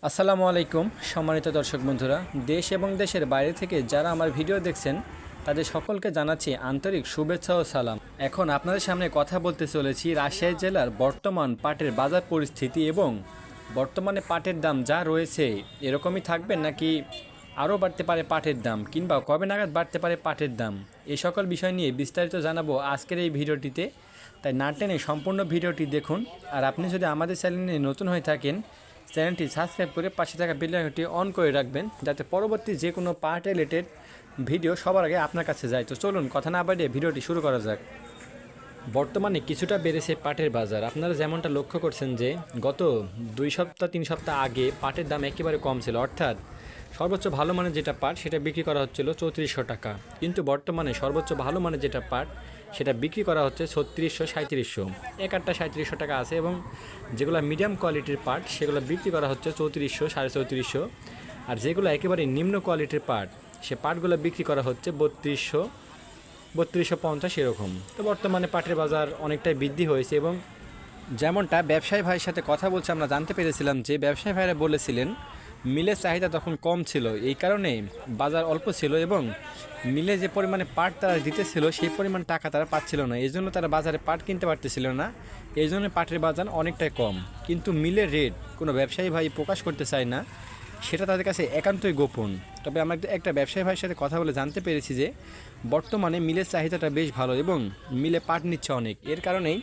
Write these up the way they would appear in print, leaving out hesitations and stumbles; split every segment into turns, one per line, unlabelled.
আসসালামু আলাইকুম সম্মানিত দর্শক বন্ধুরা, দেশ এবং দেশের বাইরে থেকে যারা আমার ভিডিও দেখছেন তাদের সকলকে জানাচ্ছি আন্তরিক শুভেচ্ছা ও সালাম। এখন আপনাদের সামনে কথা বলতে চলেছি রাজশাহী জেলার বর্তমান পাটের বাজার পরিস্থিতি এবং বর্তমানে পাটের দাম যা রয়েছে এরকমই থাকবে নাকি আরও বাড়তে পারে পাটের দাম, কিংবা কবে নাগাদ বাড়তে পারে পাটের দাম, এই সকল বিষয় নিয়ে বিস্তারিত জানাবো আজকের এই ভিডিওটিতে। তাই না টেনে সম্পূর্ণ ভিডিওটি দেখুন। আর আপনি যদি আমাদের চ্যানেলে নতুন হয়ে থাকেন, চ্যানেলটি সাবস্ক্রাইব করে পাশে থাকা বেল আইকনটি অন করে রাখবেন, যাতে পরবর্তী যে কোনো পার্ট রিলেটেড ভিডিও সবার আগে আপনার কাছে যায়। তো চলুন কথা না বাড়িয়ে ভিডিওটি শুরু করা যাক। বর্তমানে কিছুটা বেড়েছে পাটের বাজার। আপনারা যেমনটা লক্ষ্য করছেন যে গত 2 সপ্তাহ 3 সপ্তাহ আগে পাটের দাম একেবারে কম ছিল, অর্থাৎ সর্বোচ্চ ভালো মানের যেটা পাট সেটা বিক্রি করা হচ্ছিল 3400 টাকা, কিন্তু বর্তমানে সর্বোচ্চ ভালো মানের যেটা পাট সেটা বিক্রি করা হচ্ছে 3600 3700, এক একটা 3700 টাকা আছে। এবং যেগুলো মিডিয়াম কোয়ালিটির পাট সেগুলো বিক্রি করা হচ্ছে 3400 3450, আর যেগুলো একেবারে নিম্ন কোয়ালিটির পাট সে পাটগুলো বিক্রি করা হচ্ছে 3200 3250 এরকম। তো বর্তমানে পাটের বাজার অনেকটাই বৃদ্ধি হয়েছে। এবং যেমনটা ব্যবসায়ী ভাইয়ের সাথে কথা বলছে আমরা জানতে পেরেছিলাম যে ব্যবসায়ী ভাইরা বলেছিলেন মিলের চাহিদা তখন কম ছিল, এই কারণে বাজার অল্প ছিল এবং মিলে যে পরিমাণে পাট তারা দিতেছিল সেই পরিমাণ টাকা তারা পাচ্ছিল না, এই জন্য তারা বাজারে পাট কিনতে পারতেছিল না, এই জন্য পাটের বাজার অনেকটাই কম। কিন্তু মিলের রেট কোনো ব্যবসায়ী ভাই প্রকাশ করতে চায় না, সেটা তাদের কাছে একান্তই গোপন। তবে আমরা একটা ব্যবসায়ী ভাইয়ের সাথে কথা বলে জানতে পেরেছি যে বর্তমানে মিলের চাহিদাটা বেশ ভালো এবং মিলে পাট নিচ্ছে অনেক, এর কারণেই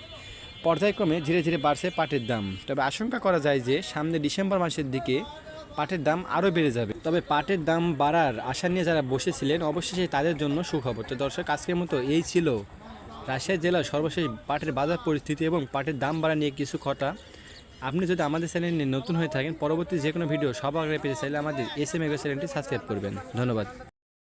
পর্যায়ক্রমে ধীরে ধীরে বাড়ছে পাটের দাম। তবে আশঙ্কা করা যায় যে সামনে ডিসেম্বর মাসের দিকে পাটের দাম আরও বেড়ে যাবে। তবে পাটের দাম বাড়ার আশা নিয়ে যারা বসেছিলেন অবশেষে তাদের জন্য সুখবর। তো দর্শক, আজকের মতো এই ছিল রাজশাহী জেলার সর্বশেষ পাটের বাজার পরিস্থিতি এবং পাটের দাম বাড়া নিয়ে কিছু কথা। আপনি যদি আমাদের চ্যানেলে নতুন হয়ে থাকেন, পরবর্তী যে কোনো ভিডিও সবার আগে পেতে চাইলে আমাদের এস এম এগ্রো চ্যানেলটি সাবস্ক্রাইব করবেন। ধন্যবাদ।